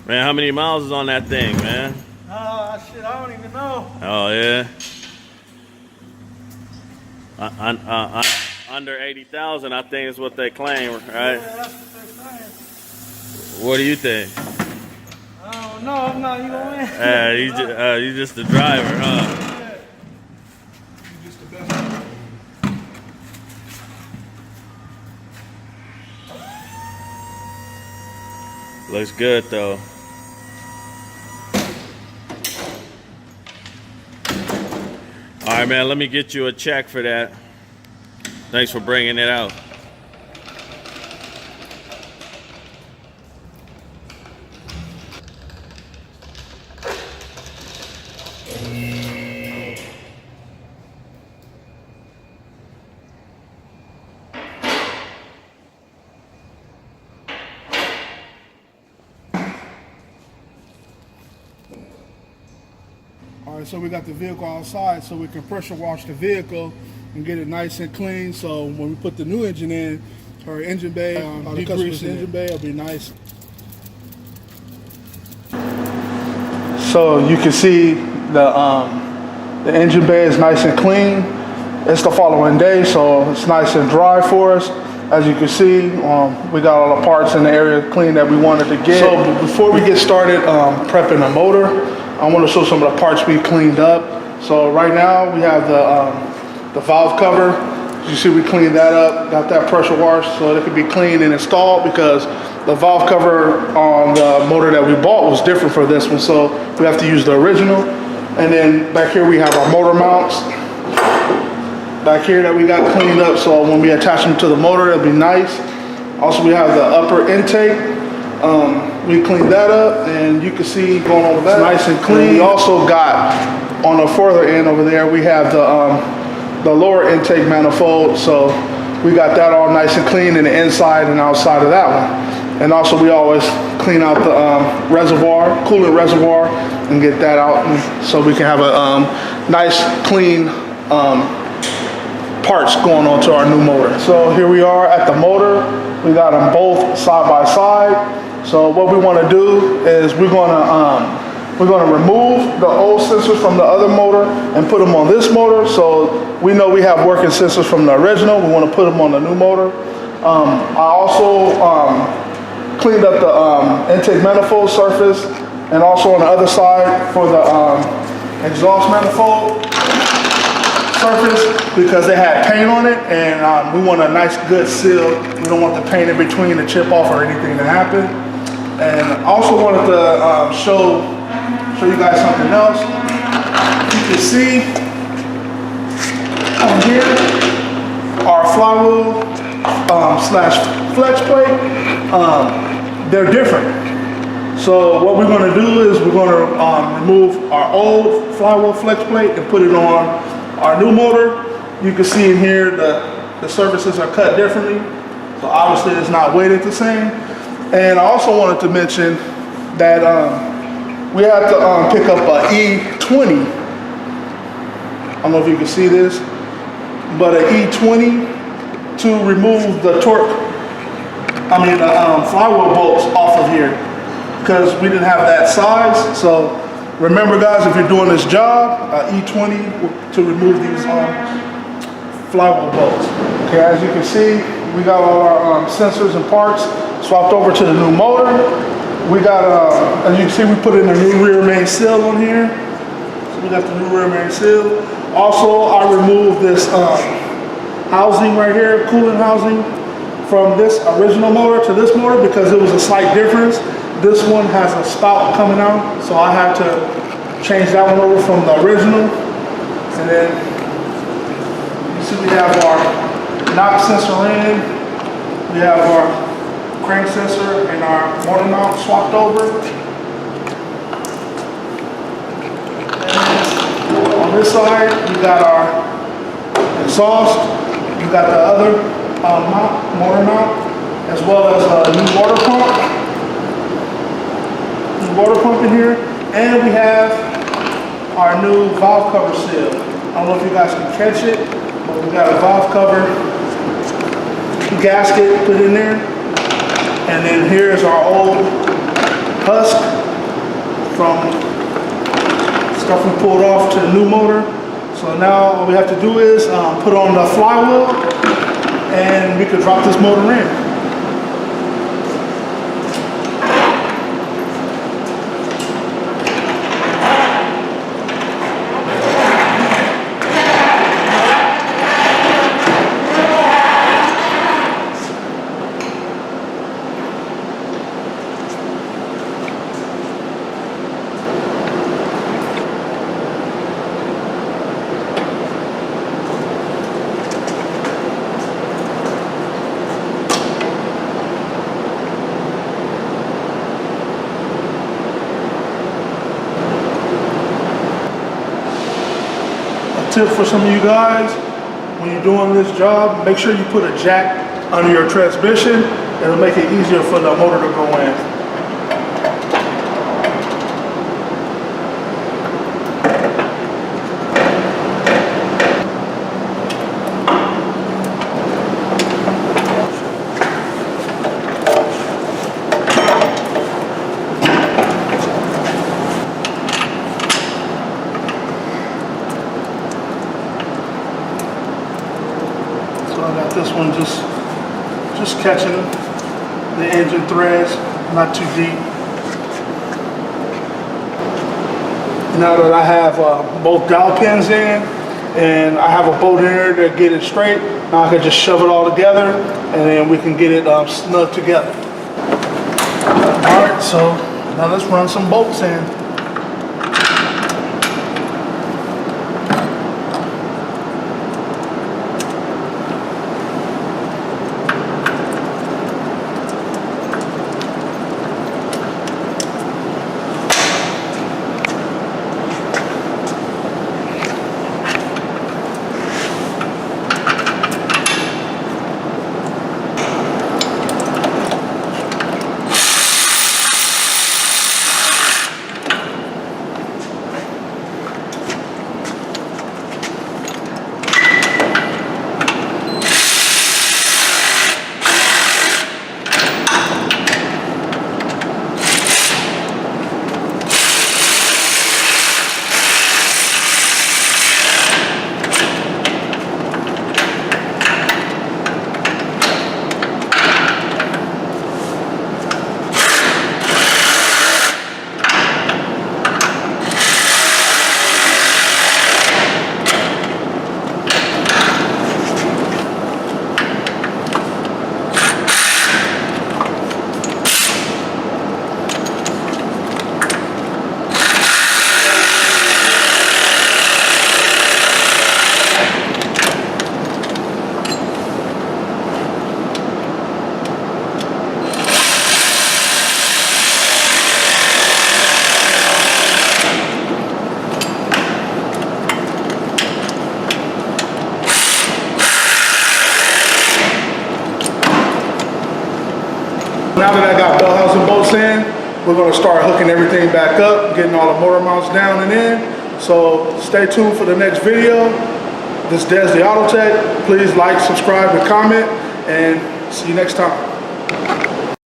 Man, how many miles is on that thing, man? Shit, I don't even know. Oh, yeah? Under 80,000, I think is what they claim, right? Yeah, that's what they're saying. What do you think? I don't know. I'm not even in. You just the driver, huh? Yeah. You just the best. Looks good, though. All right, man, let me get you a check for that. Thanks for bringing it out. All right, so we got the vehicle outside so we can pressure wash the vehicle and get it nice and clean. So when we put the new engine in, our engine bay, the customer's engine bay will be nice. So you can see the engine bay is nice and clean. It's the following day, so it's nice and dry for us. As you can see, we got all the parts in the area clean that we wanted to get. So before we get started prepping the motor, I want to show some of the parts we cleaned up. So right now we have the valve cover. As you see, we cleaned that up, got that pressure washed so it could be cleaned and installed, because the valve cover on the motor that we bought was different for this one, so we have to use the original. And then back here we have our motor mounts back here that we got cleaned up, so when we attach them to the motor, it'll be nice. Also, we have the upper intake. We cleaned that up, and you can see going on the back, nice and clean. We also got on the further end over there, we have the lower intake manifold, so we got that all nice and clean in the inside and outside of that one. And also, we always clean out the reservoir, coolant reservoir, and get that out, so we can have a nice, clean parts going on to our new motor. So here we are at the motor. We got them both side by side. So what we want to do is we're going to remove the old sensors from the other motor and put them on this motor. So we know we have working sensors from the original. We want to put them on the new motor. I also cleaned up the intake manifold surface, and also on the other side for the exhaust manifold surface, because they had paint on it, and we want a nice good seal. We don't want the paint in between to chip off or anything to happen. And I also wanted to show you guys something else. You can see on here our flywheel slash flex plate. They're different. So what we're going to do is we're going to remove our old flywheel flex plate and put it on our new motor. You can see in here the surfaces are cut differently, so obviously it's not weighted the same. And I also wanted to mention that we had to pick up a E20. I don't know if you can see this, but an E20 to remove the flywheel bolts off of here, because we didn't have that size. So remember, guys, if you're doing this job, E20 to remove these flywheel bolts. Okay, as you can see, we got all our sensors and parts swapped over to the new motor. We got, as you can see, we put in a new rear main seal on here. So we got the new rear main seal. Also, I removed this housing right here, coolant housing, from this original motor to this motor, because it was a slight difference. This one has a spout coming out, so I had to change that one over from the original. And then you see we have our knock sensor in, we have our crank sensor and our motor mount swapped over. And on this side, we got our exhaust, we got the other motor mount, as well as a new water pump. Water pump in here, and we have our new valve cover seal. I don't know if you guys can catch it, but we got a valve cover gasket put in there, and then here's our old husk from stuff we pulled off to the new motor. So now all we have to do is put on the flywheel and we can drop this motor in. Tip for some of you guys, when you're doing this job, make sure you put a jack under your transmission. It'll make it easier for the motor to go in. I got this one just catching the engine threads, not too deep. Now that I have both dowel pins in and I have a bolt in there to get it straight, now I can just shove it all together and then we can get it snug together. All right, so now let's run some bolts in. Now that I got bell housing bolts in, we're going to start hooking everything back up, getting all the motor mounts down and in. So stay tuned for the next video. This is Des the Auto Tech. Please like, subscribe, and comment, and see you next time.